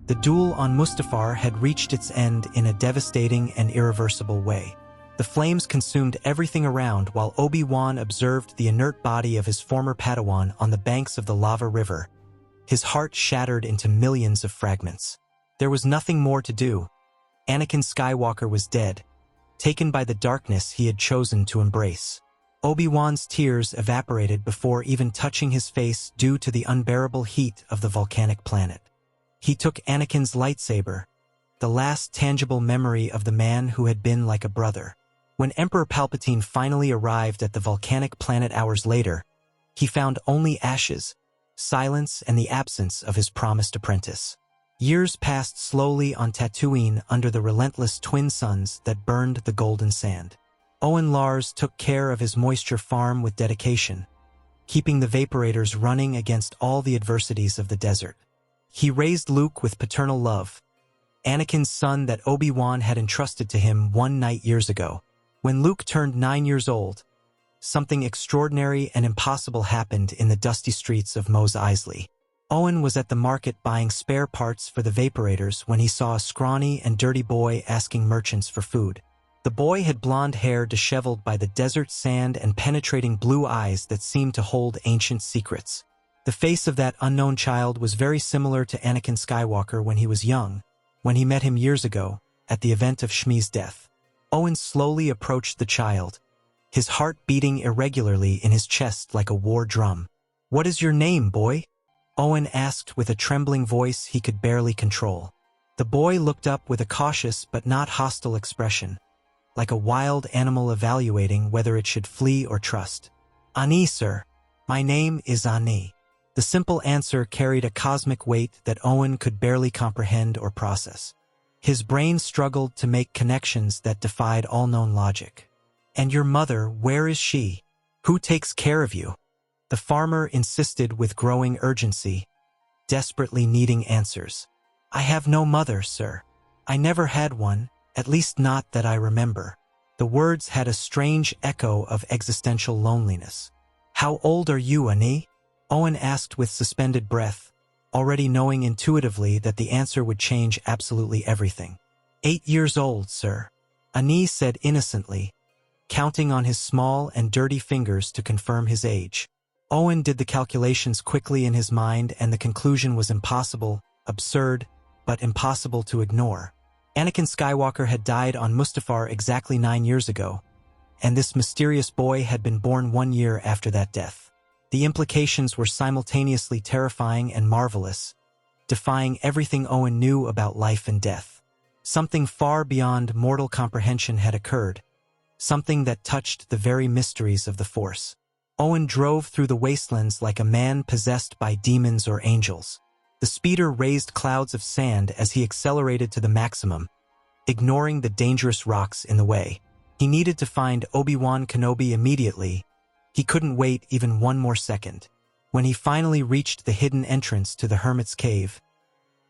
The duel on Mustafar had reached its end in a devastating and irreversible way. The flames consumed everything around while Obi-Wan observed the inert body of his former Padawan on the banks of the lava river, his heart shattered into millions of fragments. There was nothing more to do. Anakin Skywalker was dead, taken by the darkness he had chosen to embrace. Obi-Wan's tears evaporated before even touching his face due to the unbearable heat of the volcanic planet. He took Anakin's lightsaber, the last tangible memory of the man who had been like a brother. When Emperor Palpatine finally arrived at the volcanic planet hours later, he found only ashes, silence, and the absence of his promised apprentice. Years passed slowly on Tatooine under the relentless twin suns that burned the golden sand. Owen Lars took care of his moisture farm with dedication, keeping the vaporators running against all the adversities of the desert. He raised Luke with paternal love, Anakin's son that Obi-Wan had entrusted to him one night years ago. When Luke turned 9 years old, something extraordinary and impossible happened in the dusty streets of Mos Eisley. Owen was at the market buying spare parts for the vaporators when he saw a scrawny and dirty boy asking merchants for food. The boy had blonde hair disheveled by the desert sand and penetrating blue eyes that seemed to hold ancient secrets. The face of that unknown child was very similar to Anakin Skywalker when he was young, when he met him years ago, at the event of Shmi's death. Owen slowly approached the child, his heart beating irregularly in his chest like a war drum. "What is your name, boy?" Owen asked with a trembling voice he could barely control. The boy looked up with a cautious but not hostile expression, like a wild animal evaluating whether it should flee or trust. "Anew, sir. My name is Anew." The simple answer carried a cosmic weight that Owen could barely comprehend or process. His brain struggled to make connections that defied all known logic. "And your mother, where is she? Who takes care of you?" The farmer insisted with growing urgency, desperately needing answers. "I have no mother, sir. I never had one, at least not that I remember." The words had a strange echo of existential loneliness. "How old are you, Anew?" Owen asked with suspended breath, already knowing intuitively that the answer would change absolutely everything. 8 years old, sir," Anew said innocently, counting on his small and dirty fingers to confirm his age. Owen did the calculations quickly in his mind, and the conclusion was impossible, absurd, but impossible to ignore. Anakin Skywalker had died on Mustafar exactly 9 years ago, and this mysterious boy had been born 1 year after that death. The implications were simultaneously terrifying and marvelous, defying everything Owen knew about life and death. Something far beyond mortal comprehension had occurred, something that touched the very mysteries of the Force. Owen drove through the wastelands like a man possessed by demons or angels. The speeder raised clouds of sand as he accelerated to the maximum, ignoring the dangerous rocks in the way. He needed to find Obi-Wan Kenobi immediately. He couldn't wait even one more second. When he finally reached the hidden entrance to the Hermit's Cave,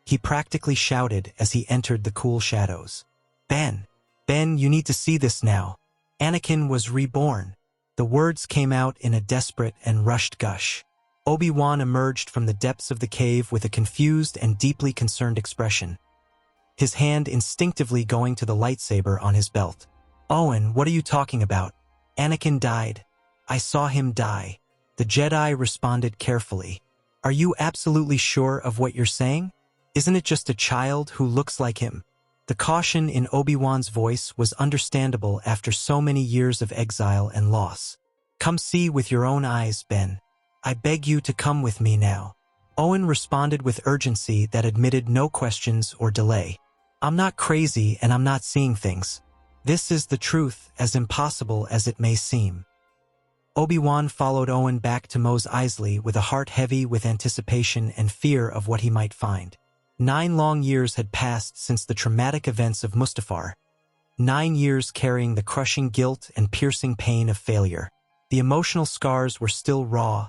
he practically shouted as he entered the cool shadows. Ben, you need to see this now. Anakin was reborn." The words came out in a desperate and rushed gush. Obi-Wan emerged from the depths of the cave with a confused and deeply concerned expression, his hand instinctively going to the lightsaber on his belt. "Owen, what are you talking about? Anakin died. I saw him die." The Jedi responded carefully. "Are you absolutely sure of what you're saying? Isn't it just a child who looks like him?" The caution in Obi-Wan's voice was understandable after so many years of exile and loss. "Come see with your own eyes, Ben. I beg you to come with me now." Owen responded with urgency that admitted no questions or delay. "I'm not crazy and I'm not seeing things. This is the truth, as impossible as it may seem." Obi-Wan followed Owen back to Mos Eisley with a heart heavy with anticipation and fear of what he might find. 9 long years had passed since the traumatic events of Mustafar. 9 years carrying the crushing guilt and piercing pain of failure. The emotional scars were still raw,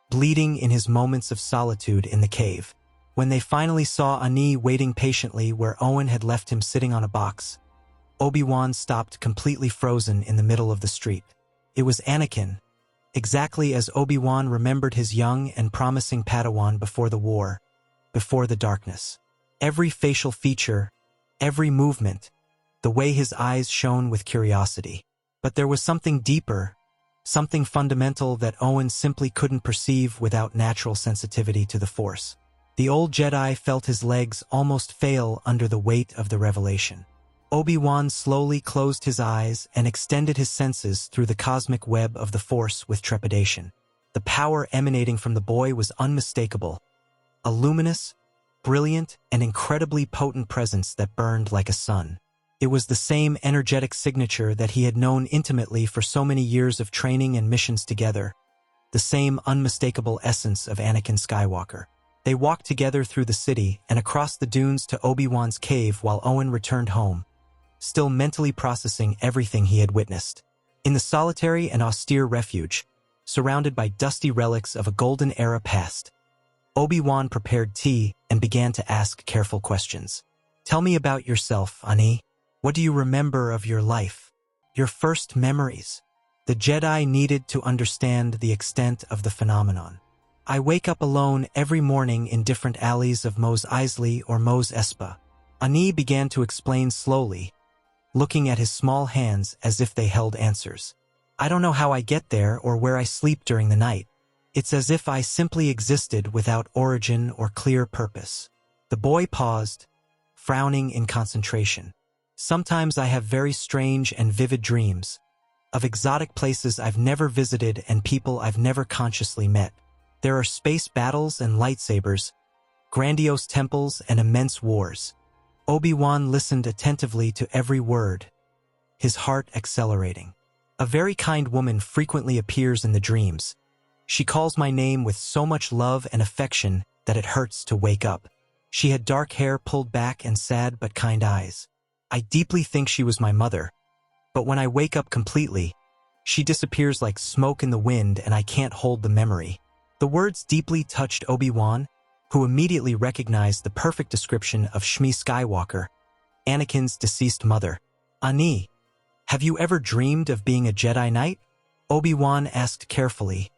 bleeding in his moments of solitude in the cave. When they finally saw Anew waiting patiently where Owen had left him sitting on a box, Obi-Wan stopped completely frozen in the middle of the street. It was Anakin, exactly as Obi-Wan remembered his young and promising Padawan before the war, before the darkness. Every facial feature, every movement, the way his eyes shone with curiosity. But there was something deeper, something fundamental that Owen simply couldn't perceive without natural sensitivity to the Force. The old Jedi felt his legs almost fail under the weight of the revelation. Obi-Wan slowly closed his eyes and extended his senses through the cosmic web of the Force with trepidation. The power emanating from the boy was unmistakable, a luminous, brilliant, and incredibly potent presence that burned like a sun. It was the same energetic signature that he had known intimately for so many years of training and missions together, the same unmistakable essence of Anakin Skywalker. They walked together through the city and across the dunes to Obi-Wan's cave while Owen returned home, still mentally processing everything he had witnessed. In the solitary and austere refuge, surrounded by dusty relics of a golden era past, Obi-Wan prepared tea and began to ask careful questions. "Tell me about yourself, Anew. What do you remember of your life? Your first memories?" The Jedi needed to understand the extent of the phenomenon. "I wake up alone every morning in different alleys of Mos Eisley or Mos Espa." Anew began to explain slowly, looking at his small hands as if they held answers. "I don't know how I get there or where I sleep during the night. It's as if I simply existed without origin or clear purpose." The boy paused, frowning in concentration. "Sometimes I have very strange and vivid dreams, of exotic places I've never visited and people I've never consciously met. There are space battles and lightsabers, grandiose temples and immense wars." Obi-Wan listened attentively to every word, his heart accelerating. "A very kind woman frequently appears in the dreams. She calls my name with so much love and affection that it hurts to wake up. She had dark hair pulled back and sad but kind eyes. I deeply think she was my mother, but when I wake up completely, she disappears like smoke in the wind and I can't hold the memory." The words deeply touched Obi-Wan, who immediately recognized the perfect description of Shmi Skywalker, Anakin's deceased mother. "Anew, have you ever dreamed of being a Jedi Knight?" Obi-Wan asked carefully,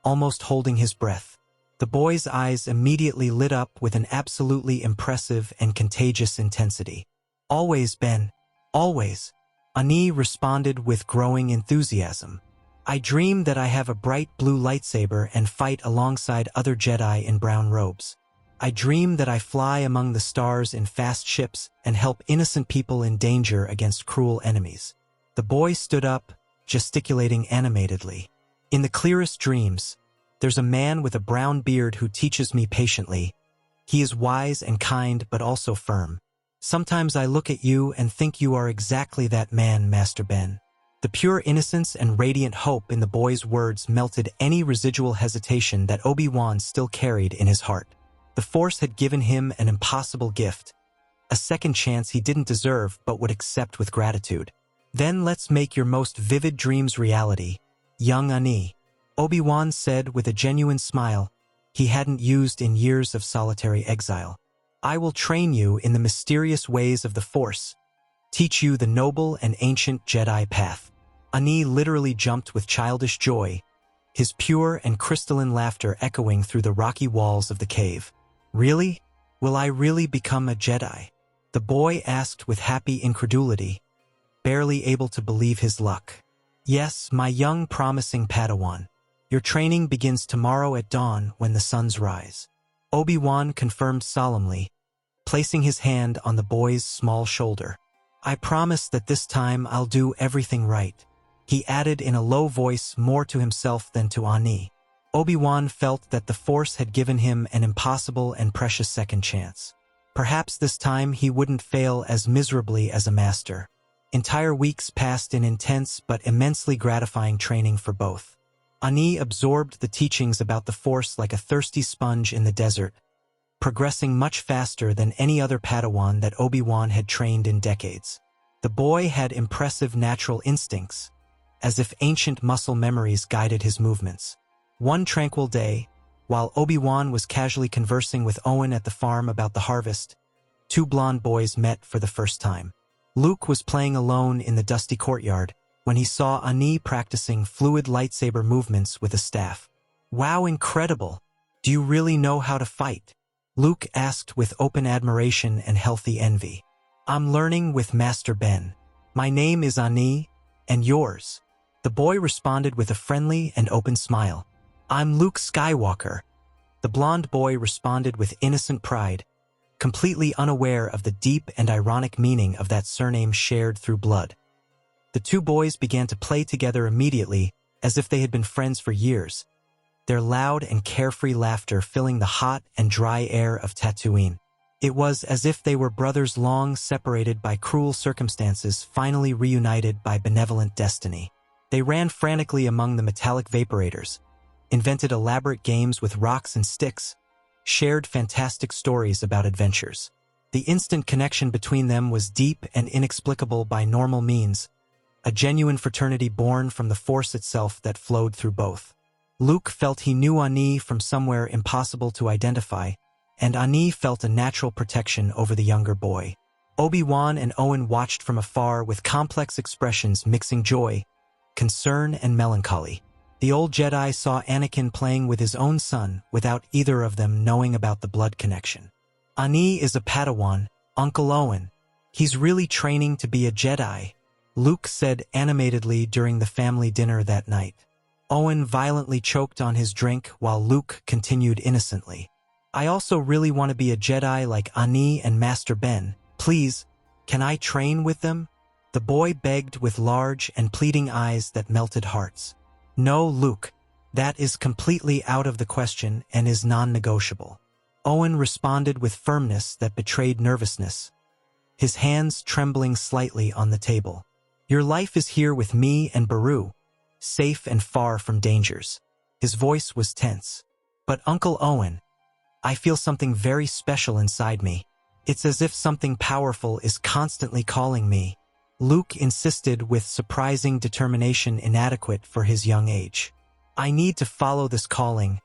almost holding his breath. The boy's eyes immediately lit up with an absolutely impressive and contagious intensity. "Always, Ben, always," Anew responded with growing enthusiasm. "I dream that I have a bright blue lightsaber and fight alongside other Jedi in brown robes. I dream that I fly among the stars in fast ships and help innocent people in danger against cruel enemies." The boy stood up, gesticulating animatedly. "In the clearest dreams, there's a man with a brown beard who teaches me patiently. He is wise and kind but also firm. Sometimes I look at you and think you are exactly that man, Master Ben." The pure innocence and radiant hope in the boy's words melted any residual hesitation that Obi-Wan still carried in his heart. The Force had given him an impossible gift, a second chance he didn't deserve but would accept with gratitude. "Then let's make your most vivid dreams reality, young Anew," Obi-Wan said with a genuine smile he hadn't used in years of solitary exile. "I will train you in the mysterious ways of the Force, teach you the noble and ancient Jedi path." Anew literally jumped with childish joy, his pure and crystalline laughter echoing through the rocky walls of the cave. "Really? Will I really become a Jedi?" the boy asked with happy incredulity, barely able to believe his luck. "Yes, my young promising Padawan. Your training begins tomorrow at dawn when the suns rise," Obi-Wan confirmed solemnly, placing his hand on the boy's small shoulder. "I promise that this time I'll do everything right," he added in a low voice, more to himself than to Anew. Obi-Wan felt that the Force had given him an impossible and precious second chance. Perhaps this time he wouldn't fail as miserably as a master. Entire weeks passed in intense but immensely gratifying training for both. Anew absorbed the teachings about the Force like a thirsty sponge in the desert, progressing much faster than any other Padawan that Obi-Wan had trained in decades. The boy had impressive natural instincts, as if ancient muscle memories guided his movements. One tranquil day, while Obi-Wan was casually conversing with Owen at the farm about the harvest, two blonde boys met for the first time. Luke was playing alone in the dusty courtyard when he saw Anew practicing fluid lightsaber movements with a staff. "Wow, incredible! Do you really know how to fight?" Luke asked with open admiration and healthy envy. I'm learning with Master Ben. My name is Anew, and yours? The boy responded with a friendly and open smile. I'm Luke Skywalker. The blond boy responded with innocent pride, completely unaware of the deep and ironic meaning of that surname shared through blood. The two boys began to play together immediately, as if they had been friends for years, their loud and carefree laughter filling the hot and dry air of Tatooine. It was as if they were brothers long separated by cruel circumstances, finally reunited by benevolent destiny. They ran frantically among the metallic vaporators, invented elaborate games with rocks and sticks, shared fantastic stories about adventures. The instant connection between them was deep and inexplicable by normal means, a genuine fraternity born from the Force itself that flowed through both. Luke felt he knew Anew from somewhere impossible to identify, and Anew felt a natural protection over the younger boy. Obi-Wan and Owen watched from afar with complex expressions mixing joy, concern, and melancholy. The old Jedi saw Anakin playing with his own son without either of them knowing about the blood connection. Anew is a Padawan, Uncle Owen. He's really training to be a Jedi, Luke said animatedly during the family dinner that night. Owen violently choked on his drink while Luke continued innocently. I also really want to be a Jedi like Anew and Master Ben. Please, can I train with them? The boy begged with large and pleading eyes that melted hearts. No, Luke, that is completely out of the question and is non-negotiable. Owen responded with firmness that betrayed nervousness, his hands trembling slightly on the table. Your life is here with me and Beru, safe and far from dangers. His voice was tense. But Uncle Owen, I feel something very special inside me. It's as if something powerful is constantly calling me. Luke insisted with surprising determination inadequate for his young age. I need to follow this calling.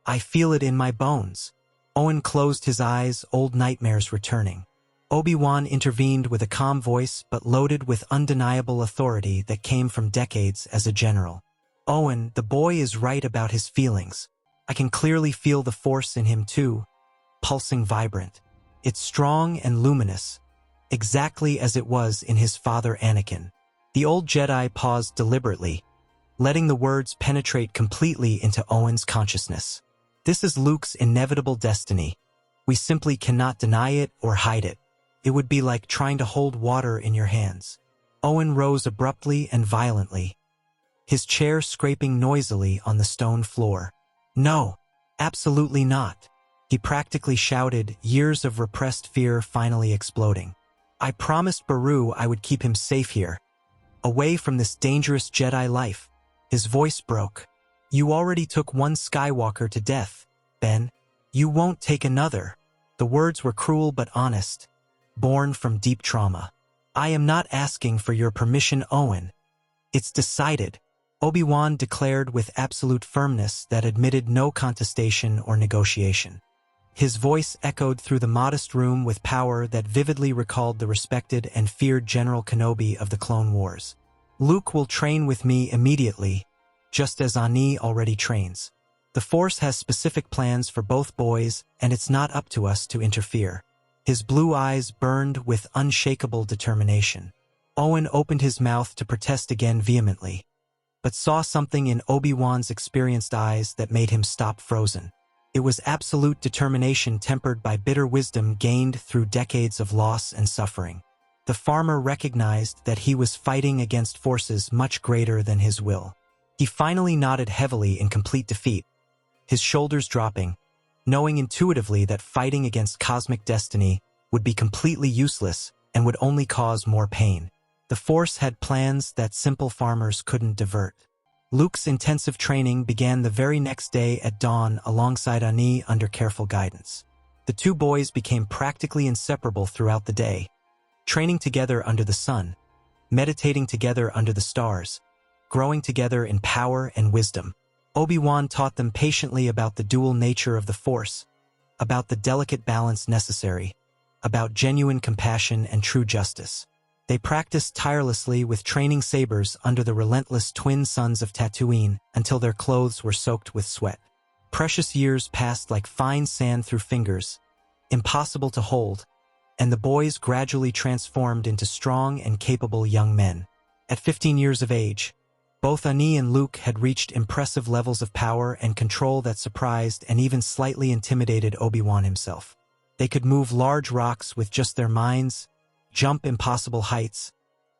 I feel it in my bones. Owen closed his eyes, old nightmares returning. Obi-Wan intervened with a calm voice but loaded with undeniable authority that came from decades as a general. Owen, the boy is right about his feelings. I can clearly feel the Force in him too, pulsing vibrant. It's strong and luminous, exactly as it was in his father Anakin. The old Jedi paused deliberately, letting the words penetrate completely into Owen's consciousness. This is Luke's inevitable destiny. We simply cannot deny it or hide it. It would be like trying to hold water in your hands. Owen rose abruptly and violently, his chair scraping noisily on the stone floor. No, absolutely not. He practically shouted, years of repressed fear finally exploding. I promised Beru I would keep him safe here, away from this dangerous Jedi life. His voice broke. You already took one Skywalker to death, Ben. You won't take another. The words were cruel but honest, born from deep trauma. I am not asking for your permission, Owen. It's decided, Obi-Wan declared with absolute firmness that admitted no contestation or negotiation. His voice echoed through the modest room with power that vividly recalled the respected and feared General Kenobi of the Clone Wars. Luke will train with me immediately, just as Anew already trains. The Force has specific plans for both boys, and it's not up to us to interfere. His blue eyes burned with unshakable determination. Owen opened his mouth to protest again vehemently, but saw something in Obi-Wan's experienced eyes that made him stop frozen. It was absolute determination tempered by bitter wisdom gained through decades of loss and suffering. The farmer recognized that he was fighting against forces much greater than his will. He finally nodded heavily in complete defeat, his shoulders dropping, knowing intuitively that fighting against cosmic destiny would be completely useless and would only cause more pain. The Force had plans that simple farmers couldn't divert. Luke's intensive training began the very next day at dawn alongside Anew under careful guidance. The two boys became practically inseparable throughout the day, training together under the sun, meditating together under the stars, growing together in power and wisdom. Obi-Wan taught them patiently about the dual nature of the Force, about the delicate balance necessary, about genuine compassion and true justice. They practiced tirelessly with training sabers under the relentless twin suns of Tatooine until their clothes were soaked with sweat. Precious years passed like fine sand through fingers, impossible to hold, and the boys gradually transformed into strong and capable young men. At 15 years of age, both Anew and Luke had reached impressive levels of power and control that surprised and even slightly intimidated Obi-Wan himself. They could move large rocks with just their minds, jump impossible heights,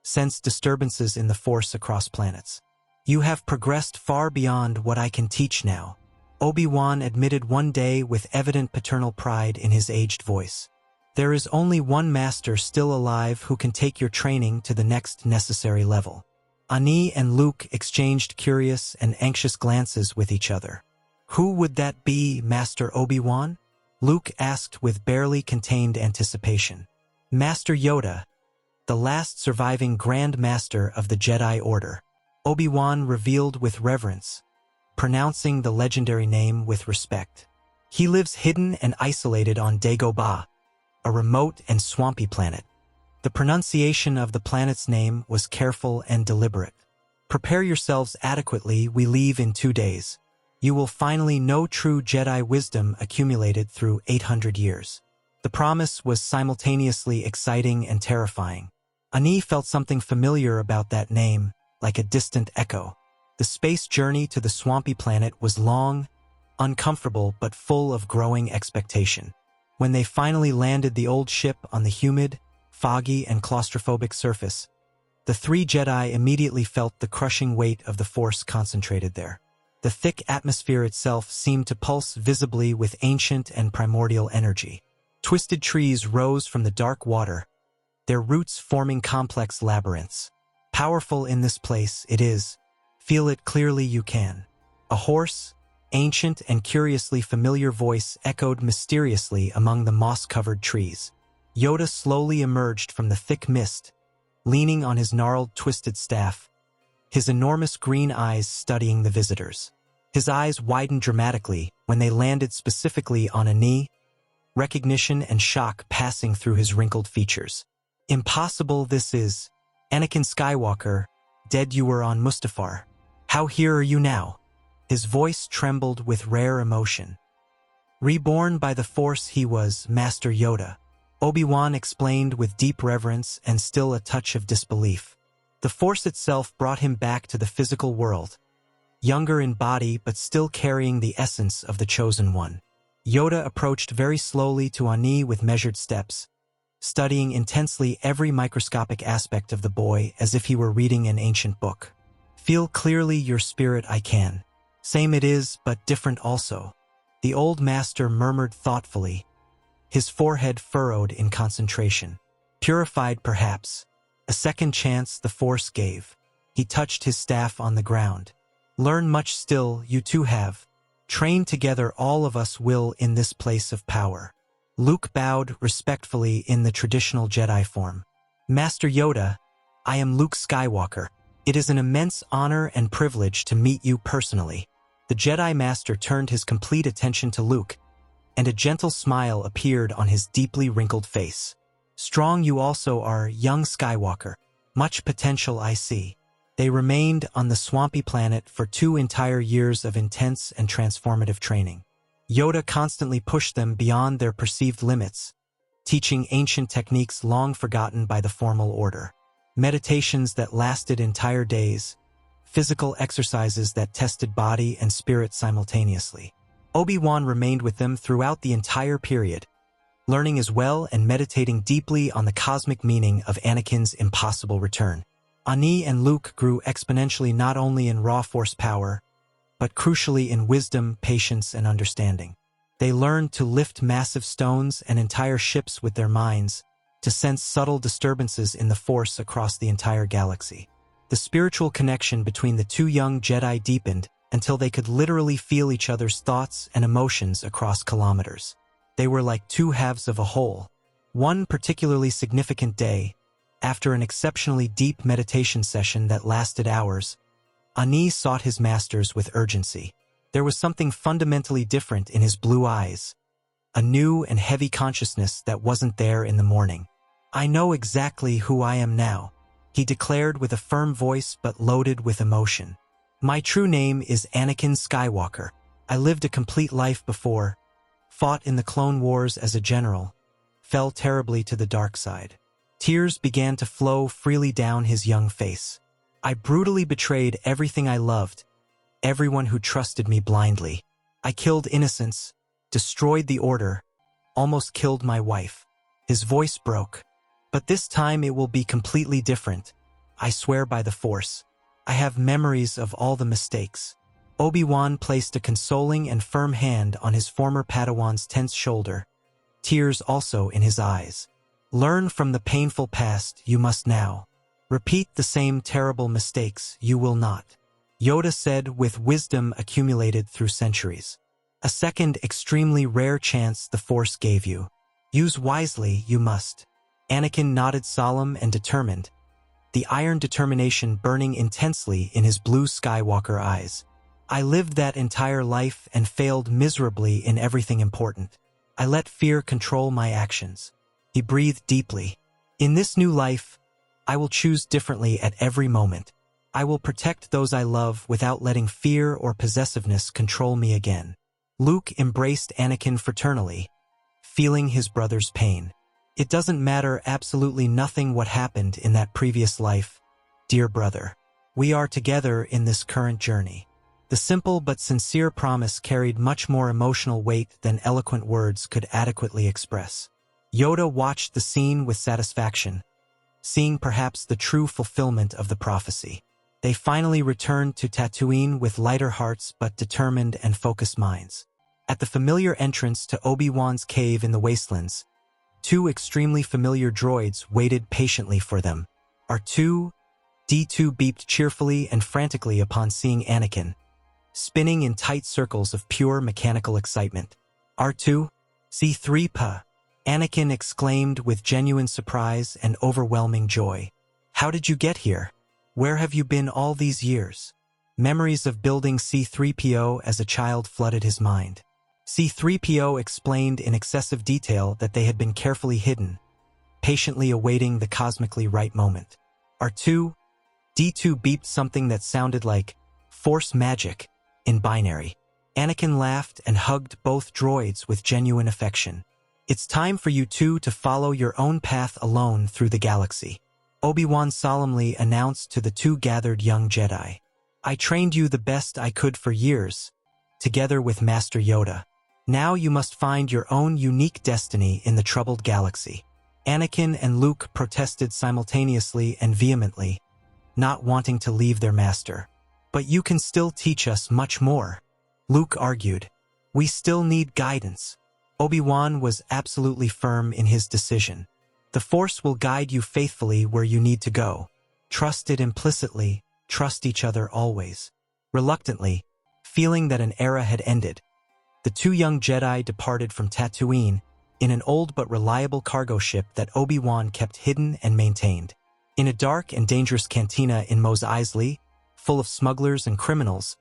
sense disturbances in the Force across planets. "You have progressed far beyond what I can teach now," Obi-Wan admitted one day with evident paternal pride in his aged voice. "There is only one master still alive who can take your training to the next necessary level." Anew and Luke exchanged curious and anxious glances with each other. "Who would that be, Master Obi-Wan?" Luke asked with barely contained anticipation. "Master Yoda, the last surviving Grand Master of the Jedi Order," Obi-Wan revealed with reverence, pronouncing the legendary name with respect. "He lives hidden and isolated on Dagobah, a remote and swampy planet." The pronunciation of the planet's name was careful and deliberate. "Prepare yourselves adequately, we leave in 2 days. You will finally know true Jedi wisdom accumulated through 800 years. The promise was simultaneously exciting and terrifying. Anew felt something familiar about that name, like a distant echo. The space journey to the swampy planet was long, uncomfortable, but full of growing expectation. When they finally landed the old ship on the humid, foggy, and claustrophobic surface, the 3 Jedi immediately felt the crushing weight of the Force concentrated there. The thick atmosphere itself seemed to pulse visibly with ancient and primordial energy. Twisted trees rose from the dark water, their roots forming complex labyrinths. "Powerful in this place it is. Feel it clearly you can." A hoarse, ancient, and curiously familiar voice echoed mysteriously among the moss-covered trees. Yoda slowly emerged from the thick mist, leaning on his gnarled, twisted staff, his enormous green eyes studying the visitors. His eyes widened dramatically when they landed specifically on Anew, recognition and shock passing through his wrinkled features. "Impossible this is. Anakin Skywalker, dead you were on Mustafar. How here are you now?" His voice trembled with rare emotion. "Reborn by the Force he was, Master Yoda," Obi-Wan explained with deep reverence and still a touch of disbelief. The Force itself brought him back to the physical world, younger in body but still carrying the essence of the Chosen One. Yoda approached very slowly to Anew with measured steps, studying intensely every microscopic aspect of the boy as if he were reading an ancient book. "Feel clearly your spirit I can. Same it is, but different also," the old master murmured thoughtfully, his forehead furrowed in concentration. "Purified perhaps. A second chance the Force gave." He touched his staff on the ground. "Learn much still, you two have. Train together all of us will in this place of power." Luke bowed respectfully in the traditional Jedi form. "Master Yoda, I am Luke Skywalker. It is an immense honor and privilege to meet you personally." The Jedi Master turned his complete attention to Luke, and a gentle smile appeared on his deeply wrinkled face. "Strong you also are, young Skywalker. Much potential I see." They remained on the swampy planet for 2 entire years of intense and transformative training. Yoda constantly pushed them beyond their perceived limits, teaching ancient techniques long forgotten by the formal order. Meditations that lasted entire days, physical exercises that tested body and spirit simultaneously. Obi-Wan remained with them throughout the entire period, learning as well and meditating deeply on the cosmic meaning of Anakin's impossible return. Anew and Luke grew exponentially not only in raw Force power, but crucially in wisdom, patience, and understanding. They learned to lift massive stones and entire ships with their minds, to sense subtle disturbances in the Force across the entire galaxy. The spiritual connection between the 2 young Jedi deepened until they could literally feel each other's thoughts and emotions across kilometers. They were like 2 halves of a whole. One particularly significant day, after an exceptionally deep meditation session that lasted hours, Anew sought his masters with urgency. There was something fundamentally different in his blue eyes, a new and heavy consciousness that wasn't there in the morning. "I know exactly who I am now," he declared with a firm voice but loaded with emotion. "My true name is Anakin Skywalker. I lived a complete life before, fought in the Clone Wars as a general, fell terribly to the dark side. Tears began to flow freely down his young face. I brutally betrayed everything I loved, everyone who trusted me blindly. I killed innocents, destroyed the Order, almost killed my wife. His voice broke. But this time it will be completely different. I swear by the Force. I have memories of all the mistakes. Obi-Wan placed a consoling and firm hand on his former Padawan's tense shoulder, tears also in his eyes. Learn from the painful past you must now. Repeat the same terrible mistakes you will not. Yoda said with wisdom accumulated through centuries. A second extremely rare chance the Force gave you. Use wisely you must. Anakin nodded solemn and determined, the iron determination burning intensely in his blue Skywalker eyes. I lived that entire life and failed miserably in everything important. I let fear control my actions. He breathed deeply. In this new life, I will choose differently at every moment. I will protect those I love without letting fear or possessiveness control me again. Luke embraced Anakin fraternally, feeling his brother's pain. It doesn't matter absolutely nothing what happened in that previous life, dear brother. We are together in this current journey. The simple but sincere promise carried much more emotional weight than eloquent words could adequately express. Yoda watched the scene with satisfaction, seeing perhaps the true fulfillment of the prophecy. They finally returned to Tatooine with lighter hearts but determined and focused minds. At the familiar entrance to Obi-Wan's cave in the wastelands, two extremely familiar droids waited patiently for them. R2, D2 beeped cheerfully and frantically upon seeing Anakin, spinning in tight circles of pure mechanical excitement. R2, C3PA, Anakin exclaimed with genuine surprise and overwhelming joy. How did you get here? Where have you been all these years? Memories of building C3PO as a child flooded his mind. C3PO explained in excessive detail that they had been carefully hidden, patiently awaiting the cosmically right moment. R2, D2 beeped something that sounded like Force magic in binary. Anakin laughed and hugged both droids with genuine affection. It's time for you two to follow your own path alone through the galaxy. Obi-Wan solemnly announced to the two gathered young Jedi. I trained you the best I could for years, together with Master Yoda. Now you must find your own unique destiny in the troubled galaxy. Anakin and Luke protested simultaneously and vehemently, not wanting to leave their master. But you can still teach us much more, Luke argued. We still need guidance. Obi-Wan was absolutely firm in his decision. The Force will guide you faithfully where you need to go. Trust it implicitly, trust each other always. Reluctantly, feeling that an era had ended, the two young Jedi departed from Tatooine in an old but reliable cargo ship that Obi-Wan kept hidden and maintained. In a dark and dangerous cantina in Mos Eisley, full of smugglers and criminals,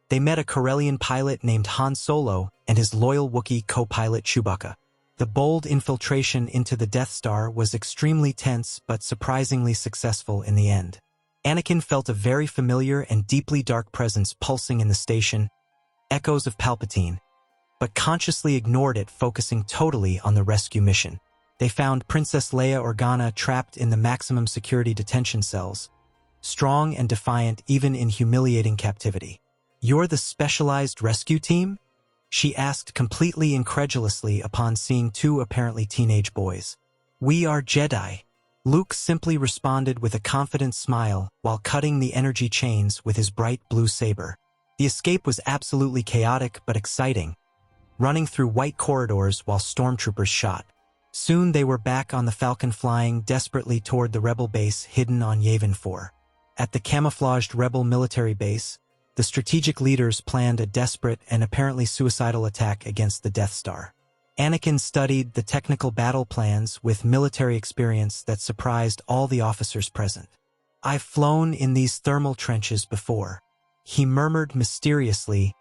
they met a Corellian pilot named Han Solo and his loyal Wookiee co-pilot Chewbacca. The bold infiltration into the Death Star was extremely tense but surprisingly successful in the end. Anakin felt a very familiar and deeply dark presence pulsing in the station, echoes of Palpatine, but consciously ignored it, focusing totally on the rescue mission. They found Princess Leia Organa trapped in the maximum security detention cells, strong and defiant even in humiliating captivity. You're the specialized rescue team? She asked completely incredulously upon seeing two apparently teenage boys. We are Jedi. Luke simply responded with a confident smile while cutting the energy chains with his bright blue saber. The escape was absolutely chaotic but exciting, running through white corridors while stormtroopers shot. Soon they were back on the Falcon, flying desperately toward the rebel base hidden on Yavin 4. At the camouflaged rebel military base, the strategic leaders planned a desperate and apparently suicidal attack against the Death Star. Anakin studied the technical battle plans with military experience that surprised all the officers present. I've flown in these thermal trenches before, he murmured mysteriously,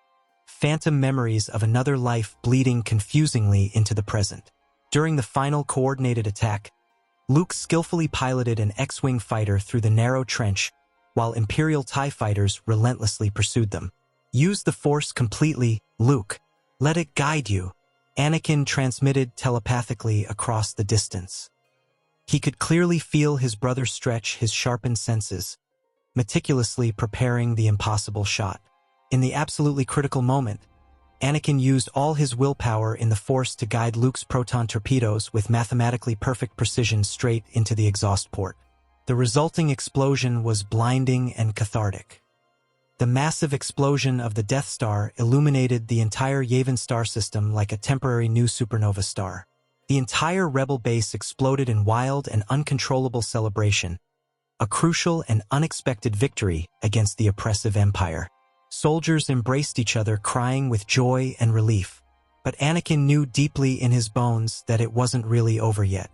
phantom memories of another life bleeding confusingly into the present. During the final coordinated attack, Luke skillfully piloted an X-Wing fighter through the narrow trench while Imperial TIE fighters relentlessly pursued them. Use the Force completely, Luke. Let it guide you. Anakin transmitted telepathically across the distance. He could clearly feel his brother stretch his sharpened senses, meticulously preparing the impossible shot. In the absolutely critical moment, Anakin used all his willpower in the Force to guide Luke's proton torpedoes with mathematically perfect precision straight into the exhaust port. The resulting explosion was blinding and cathartic. The massive explosion of the Death Star illuminated the entire Yavin star system like a temporary new supernova star. The entire Rebel base exploded in wild and uncontrollable celebration, a crucial and unexpected victory against the oppressive Empire. Soldiers embraced each other, crying with joy and relief. But Anakin knew deeply in his bones that it wasn't really over yet.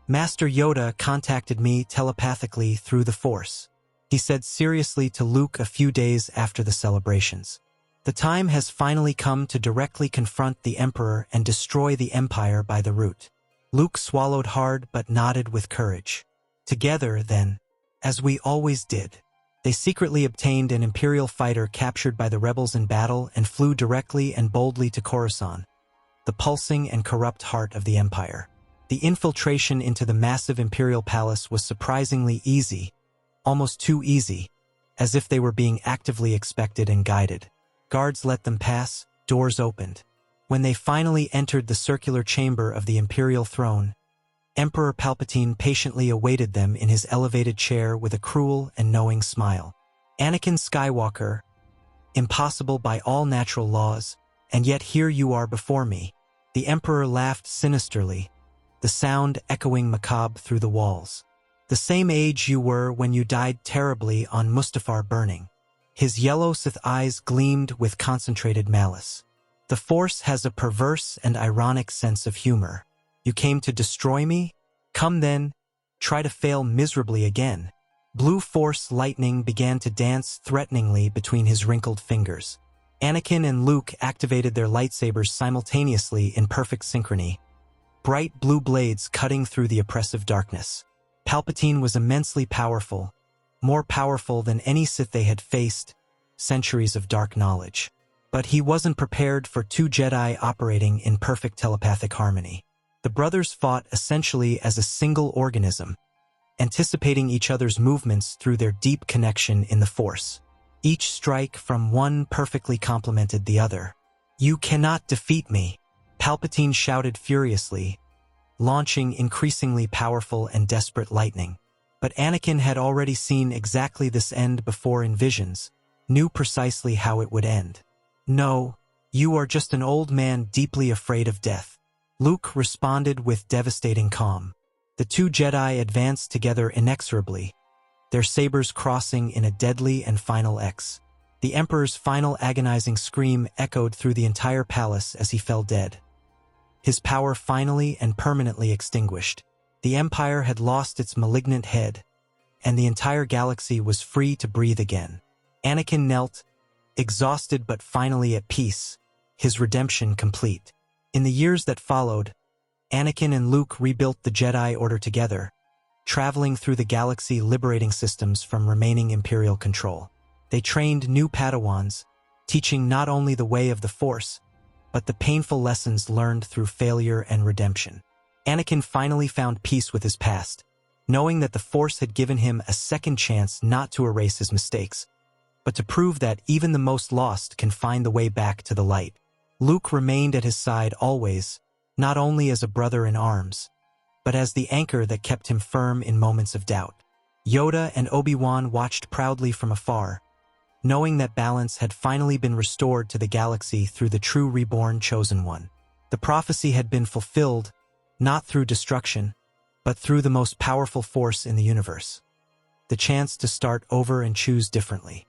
Master Yoda contacted me telepathically through the Force. He said seriously to Luke a few days after the celebrations. The time has finally come to directly confront the Emperor and destroy the Empire by the root. Luke swallowed hard but nodded with courage. Together, then, as we always did, they secretly obtained an Imperial fighter captured by the rebels in battle and flew directly and boldly to Coruscant, the pulsing and corrupt heart of the Empire. The infiltration into the massive Imperial palace was surprisingly easy, almost too easy, as if they were being actively expected and guided. Guards let them pass, doors opened. When they finally entered the circular chamber of the Imperial throne, Emperor Palpatine patiently awaited them in his elevated chair with a cruel and knowing smile. Anakin Skywalker, impossible by all natural laws, and yet here you are before me. The Emperor laughed sinisterly, the sound echoing macabre through the walls. The same age you were when you died terribly on Mustafar burning. His yellow Sith eyes gleamed with concentrated malice. The Force has a perverse and ironic sense of humor. You came to destroy me? Come then, try to fail miserably again. Blue Force lightning began to dance threateningly between his wrinkled fingers. Anakin and Luke activated their lightsabers simultaneously in perfect synchrony, bright blue blades cutting through the oppressive darkness. Palpatine was immensely powerful, more powerful than any Sith they had faced, centuries of dark knowledge. But he wasn't prepared for two Jedi operating in perfect telepathic harmony. The brothers fought essentially as a single organism, anticipating each other's movements through their deep connection in the Force. Each strike from one perfectly complemented the other. "You cannot defeat me," Palpatine shouted furiously, launching increasingly powerful and desperate lightning. But Anakin had already seen exactly this end before in visions, knew precisely how it would end. "No, you are just an old man deeply afraid of death," Luke responded with devastating calm. The two Jedi advanced together inexorably, their sabers crossing in a deadly and final X. The Emperor's final agonizing scream echoed through the entire palace as he fell dead. His power finally and permanently extinguished. The Empire had lost its malignant head, and the entire galaxy was free to breathe again. Anakin knelt, exhausted but finally at peace, his redemption complete. In the years that followed, Anakin and Luke rebuilt the Jedi Order together, traveling through the galaxy liberating systems from remaining Imperial control. They trained new Padawans, teaching not only the way of the Force, but the painful lessons learned through failure and redemption. Anakin finally found peace with his past, knowing that the Force had given him a second chance not to erase his mistakes, but to prove that even the most lost can find the way back to the light. Luke remained at his side always, not only as a brother in arms, but as the anchor that kept him firm in moments of doubt. Yoda and Obi-Wan watched proudly from afar, knowing that balance had finally been restored to the galaxy through the true reborn Chosen One. The prophecy had been fulfilled, not through destruction, but through the most powerful force in the universe. The chance to start over and choose differently.